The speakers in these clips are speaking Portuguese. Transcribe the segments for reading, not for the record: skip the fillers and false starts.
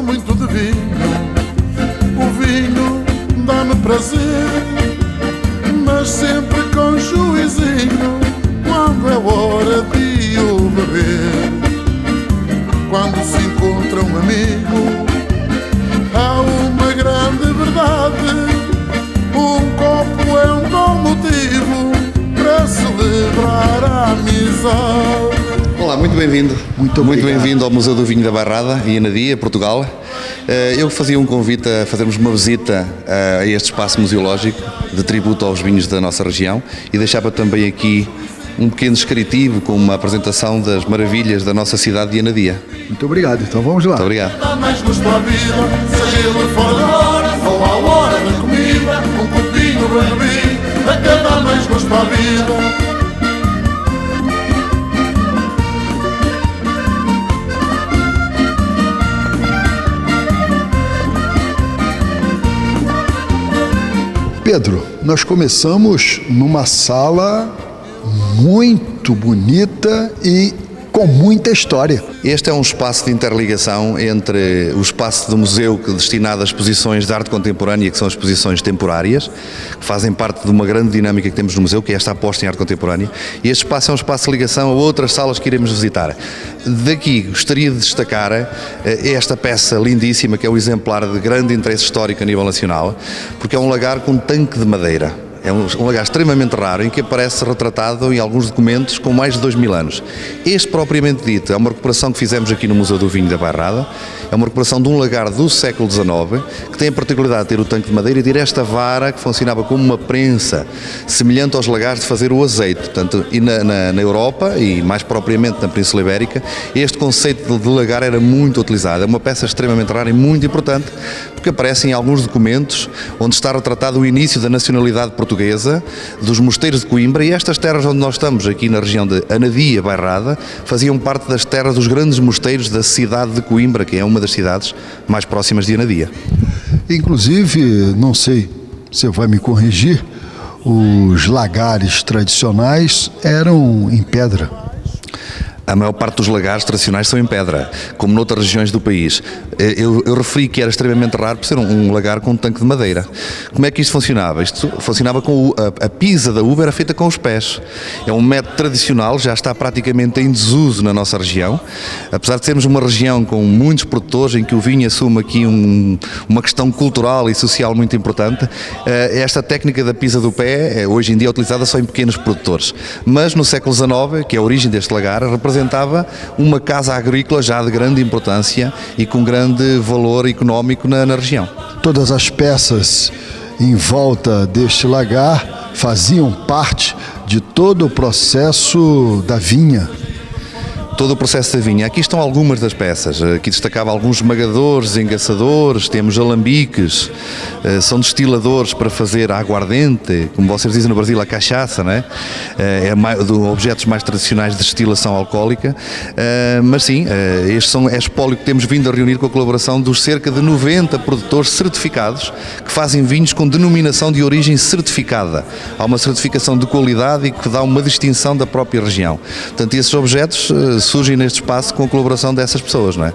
muito de vinho, o vinho dá-me prazer, mas sempre com juizinho, quando é hora de o beber. Quando se encontra um amigo, há uma grande verdade: um copo é um bom motivo para celebrar a amizade. Olá, muito bem-vindo. Muito bem-vindo ao Museu do Vinho da Bairrada, em Anadia, Portugal. Eu fazia um convite a fazermos uma visita a este espaço museológico de tributo aos vinhos da nossa região e deixava também aqui um pequeno descritivo com uma apresentação das maravilhas da nossa cidade de Anadia. Muito obrigado, então vamos lá. Muito obrigado. Dá mais gosto à vida, seja ele fora da hora ou à hora da comida, um copinho bem bebido, a que dá mais gosto à vida. Pedro, nós começamos numa sala muito bonita e com muita história. Este é um espaço de interligação entre o espaço do museu destinado a exposições de arte contemporânea, que são exposições temporárias, que fazem parte de uma grande dinâmica que temos no museu, que é esta aposta em arte contemporânea, e este espaço é um espaço de ligação a outras salas que iremos visitar. Daqui gostaria de destacar esta peça lindíssima, que é o exemplar de grande interesse histórico a nível nacional, porque é um lagar com tanque de madeira. É um lagar extremamente raro, em que aparece retratado em alguns documentos com mais de 2000 anos. Este, propriamente dito, é uma recuperação que fizemos aqui no Museu do Vinho da Bairrada. É uma recuperação de um lagar do século XIX, que tem a particularidade de ter o tanque de madeira e ter esta vara que funcionava como uma prensa, semelhante aos lagares de fazer o azeite. Portanto, e na Europa, e mais propriamente na Península Ibérica, este conceito de lagar era muito utilizado. É uma peça extremamente rara e muito importante, porque aparece em alguns documentos onde está retratado o início da nacionalidade portuguesa, dos mosteiros de Coimbra, e estas terras onde nós estamos, aqui na região de Anadia, Bairrada, faziam parte das terras dos grandes mosteiros da cidade de Coimbra, que é uma das cidades mais próximas de Anadia. Inclusive, não sei, você vai me corrigir, os lagares tradicionais eram em pedra. A maior parte dos lagares tradicionais são em pedra, como noutras regiões do país. Eu referi que era extremamente raro por ser um lagar com um tanque de madeira. Como é que isto funcionava? Isto funcionava com a pisa da uva era feita com os pés. É um método tradicional, já está praticamente em desuso na nossa região. Apesar de sermos uma região com muitos produtores, em que o vinho assume aqui uma questão cultural e social muito importante, esta técnica da pisa do pé hoje em dia é utilizada só em pequenos produtores. Mas no século XIX, que é a origem deste lagar, representava uma casa agrícola já de grande importância e com grande valor económico na região. Todas as peças em volta deste lagar faziam parte de todo o processo da vinha. Todo o processo da vinha. Aqui estão algumas das peças. Aqui destacava alguns esmagadores, engaçadores, temos alambiques, são destiladores para fazer aguardente, como vocês dizem no Brasil, a cachaça, não é? É objetos mais tradicionais de destilação alcoólica, mas sim, este é espólio que temos vindo a reunir com a colaboração dos cerca de 90 produtores certificados que fazem vinhos com denominação de origem certificada. Há uma certificação de qualidade e que dá uma distinção da própria região. Portanto, esses objetos surgem neste espaço com a colaboração dessas pessoas, não é?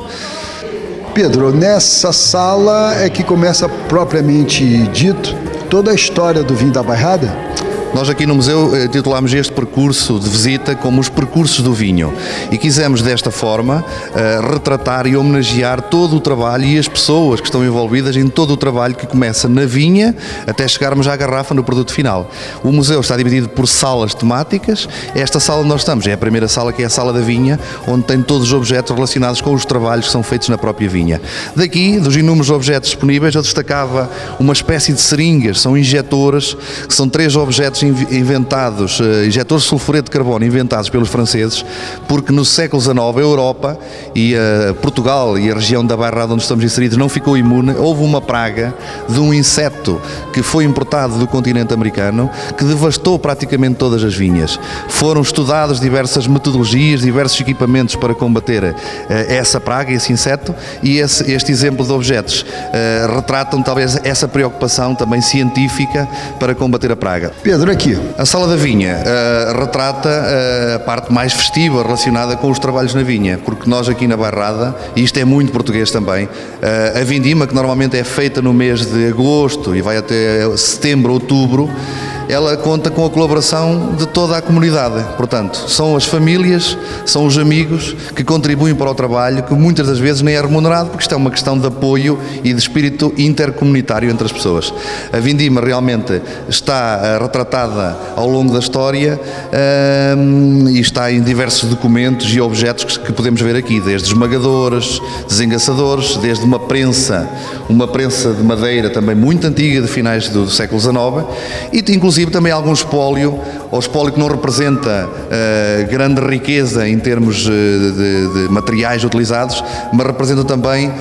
Pedro, nessa sala é que começa propriamente dito toda a história do vinho da Bairrada? Nós aqui no museu titulámos este percurso de visita como os percursos do vinho e quisemos desta forma retratar e homenagear todo o trabalho e as pessoas que estão envolvidas em todo o trabalho que começa na vinha até chegarmos à garrafa no produto final. O museu está dividido por salas temáticas. Esta sala onde nós estamos é a primeira sala, que é a sala da vinha, onde tem todos os objetos relacionados com os trabalhos que são feitos na própria vinha. Daqui, dos inúmeros objetos disponíveis, eu destacava uma espécie de seringas, são injetores, que são 3 objetos inventados, injetores de sulfureto de carbono inventados pelos franceses, porque no século XIX a Europa e Portugal e a região da Bairrada onde estamos inseridos não ficou imune. Houve uma praga de um inseto que foi importado do continente americano que devastou praticamente todas as vinhas. Foram estudadas diversas metodologias, diversos equipamentos para combater essa praga, esse inseto, e este exemplo de objetos retratam talvez essa preocupação também científica para combater a praga. Pedro, por aqui. A Sala da Vinha retrata a parte mais festiva relacionada com os trabalhos na vinha, porque nós aqui na Bairrada, e isto é muito português também, a vindima, que normalmente é feita no mês de agosto e vai até setembro, outubro, ela conta com a colaboração de toda a comunidade. Portanto, são as famílias, são os amigos que contribuem para o trabalho, que muitas das vezes nem é remunerado, porque isto é uma questão de apoio e de espírito intercomunitário entre as pessoas. A vindima realmente está retratada ao longo da história e está em diversos documentos e objetos que podemos ver aqui, desde esmagadores, desengaçadores, desde uma prensa de madeira também muito antiga, de finais do século XIX, e inclusive também algum espólio, ou espólio que não representa grande riqueza em termos de materiais utilizados, mas representa também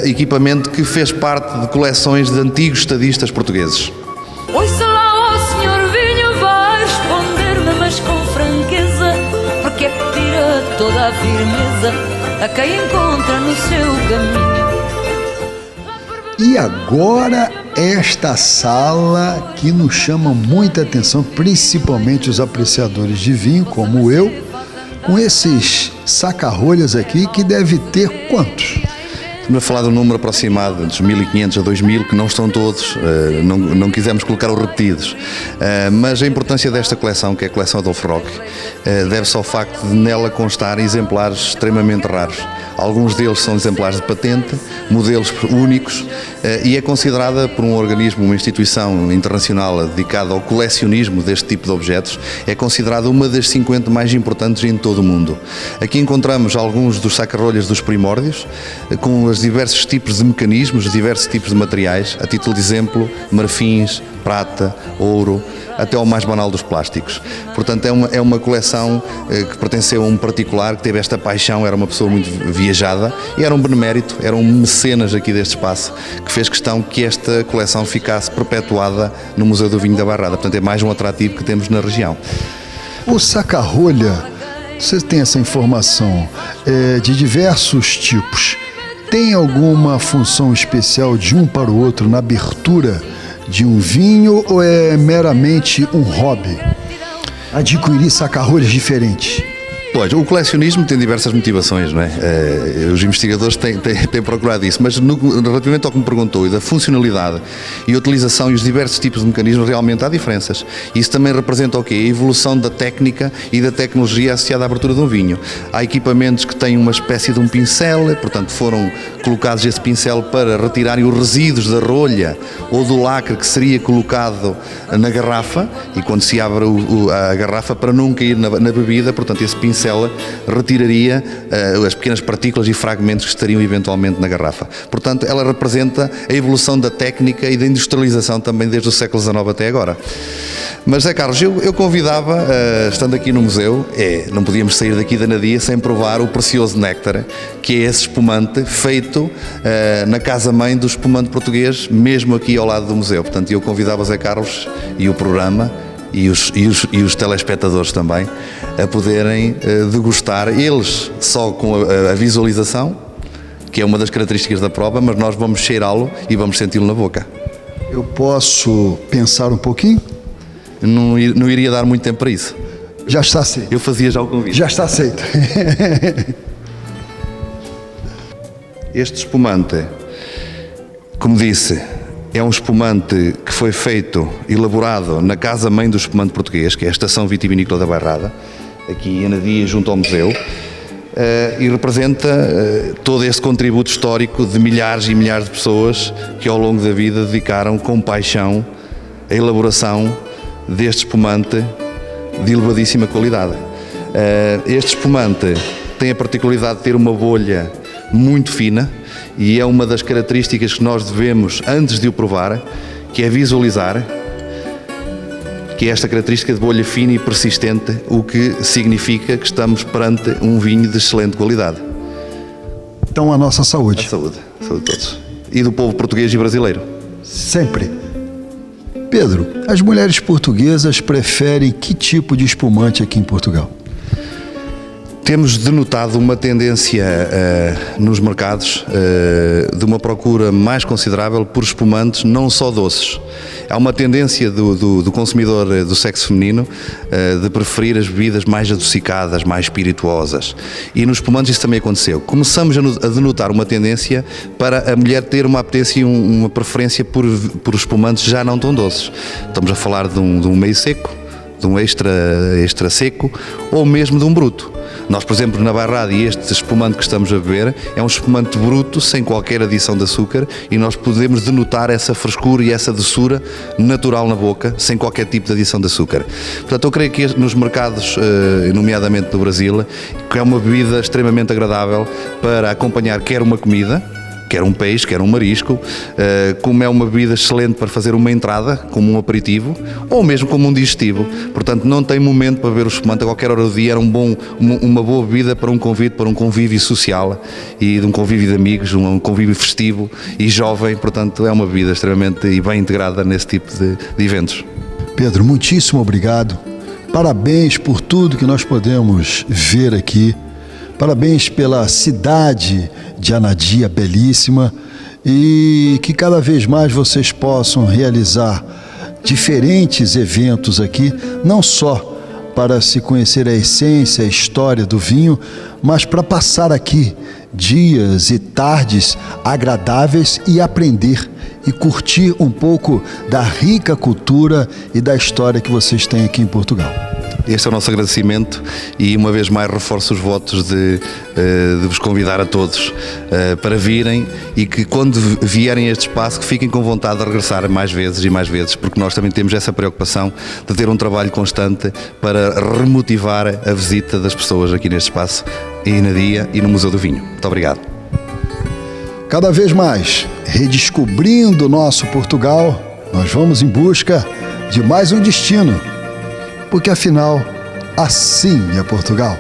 equipamento que fez parte de coleções de antigos estadistas portugueses. Ouça lá, ó senhor vinho, vai responder-me, mas com franqueza, porque é que tira toda a firmeza a quem encontra no seu caminho. E agora esta sala que nos chama muita atenção, principalmente os apreciadores de vinho, como eu, com esses saca-rolhas aqui, que deve ter quantos? Estamos a falar de um número aproximado, entre 1.500 a 2.000, que não estão todos, não quisemos colocar os repetidos. Mas a importância desta coleção, que é a coleção Adolfo Roque, deve-se ao facto de nela constar exemplares extremamente raros. Alguns deles são exemplares de patente, modelos únicos, e é considerada por um organismo, uma instituição internacional dedicada ao colecionismo deste tipo de objetos, é considerada uma das 50 mais importantes em todo o mundo. Aqui encontramos alguns dos saca-rolhas dos primórdios, com os diversos tipos de mecanismos, diversos tipos de materiais, a título de exemplo, marfins, prata, ouro, até ao mais banal dos plásticos. Portanto, é uma coleção que pertenceu a um particular que teve esta paixão, era uma pessoa muito viajada e era um benemérito, era um mecenas aqui deste espaço, que fez questão que esta coleção ficasse perpetuada no Museu do Vinho da Bairrada. Portanto, é mais um atrativo que temos na região. O saca-rolha, você tem essa informação, de diversos tipos. Tem alguma função especial de um para o outro na abertura de um vinho ou é meramente um hobby? Adquirir saca-rolhas diferentes? Pois, o colecionismo tem diversas motivações, não é? Os investigadores têm procurado isso, mas relativamente ao que me perguntou e da funcionalidade e a utilização e os diversos tipos de mecanismos, realmente há diferenças. Isso também representa o quê? A evolução da técnica e da tecnologia associada à abertura de um vinho. Há equipamentos que têm uma espécie de um pincel, portanto foram colocados esse pincel para retirarem os resíduos da rolha ou do lacre que seria colocado na garrafa, e quando se abre a garrafa, para não cair na bebida, portanto esse pincel retiraria as pequenas partículas e fragmentos que estariam eventualmente na garrafa. Portanto, ela representa a evolução da técnica e da industrialização também desde o século XIX até agora. Mas, Zé Carlos, eu convidava, estando aqui no museu, não podíamos sair daqui da Nadia sem provar o precioso néctar, que é esse espumante feito na casa-mãe do espumante português, mesmo aqui ao lado do museu. Portanto, eu convidava o Zé Carlos e o programa e os telespectadores também a poderem degustar, eles só com a visualização, que é uma das características da prova, mas nós vamos cheirá-lo e vamos senti-lo na boca. Eu posso pensar um pouquinho? Não iria dar muito tempo para isso. Já está aceito. Eu fazia já o convite. Já está aceito. Este espumante, como disse, é um espumante que foi elaborado na casa-mãe do espumante português, que é a Estação Vitivinícola da Bairrada, aqui em Anadia, junto ao museu, e representa todo este contributo histórico de milhares e milhares de pessoas que ao longo da vida dedicaram com paixão a elaboração deste espumante de elevadíssima qualidade. Este espumante tem a particularidade de ter uma bolha muito fina, e é uma das características que nós devemos, antes de o provar, que é visualizar, que é esta característica de bolha fina e persistente, o que significa que estamos perante um vinho de excelente qualidade. Então, a nossa saúde. A saúde de todos. E do povo português e brasileiro. Sempre. Pedro, as mulheres portuguesas preferem que tipo de espumante aqui em Portugal? Temos denotado uma tendência nos mercados de uma procura mais considerável por espumantes, não só doces. Há uma tendência do consumidor do sexo feminino de preferir as bebidas mais adocicadas, mais espirituosas. E nos espumantes isso também aconteceu. Começamos a denotar uma tendência para a mulher ter uma apetência e uma preferência por espumantes já não tão doces. Estamos a falar de um meio seco, de um extra seco ou mesmo de um bruto. Nós, por exemplo, na Bairrada, este espumante que estamos a beber é um espumante bruto, sem qualquer adição de açúcar, e nós podemos denotar essa frescura e essa doçura natural na boca, sem qualquer tipo de adição de açúcar. Portanto, eu creio que nos mercados, nomeadamente no Brasil, que é uma bebida extremamente agradável para acompanhar quer uma comida, quer um peixe, quer um marisco, como é uma bebida excelente para fazer uma entrada, como um aperitivo, ou mesmo como um digestivo. Portanto, não tem momento para beber o espumante, a qualquer hora do dia era uma boa bebida para um convívio social e de um convívio de amigos, um convívio festivo e jovem. Portanto, é uma bebida extremamente e bem integrada nesse tipo de eventos. Pedro, muitíssimo obrigado. Parabéns por tudo que nós podemos ver aqui. Parabéns pela cidade de Anadia, belíssima, e que cada vez mais vocês possam realizar diferentes eventos aqui, não só para se conhecer a essência, a história do vinho, mas para passar aqui dias e tardes agradáveis e aprender e curtir um pouco da rica cultura e da história que vocês têm aqui em Portugal. Este é o nosso agradecimento e uma vez mais reforço os votos de vos convidar a todos para virem e que quando vierem a este espaço que fiquem com vontade de regressar mais vezes e mais vezes, porque nós também temos essa preocupação de ter um trabalho constante para remotivar a visita das pessoas aqui neste espaço, em Anadia e no Museu do Vinho. Muito obrigado. Cada vez mais, redescobrindo o nosso Portugal, nós vamos em busca de mais um destino. Porque afinal, assim é Portugal.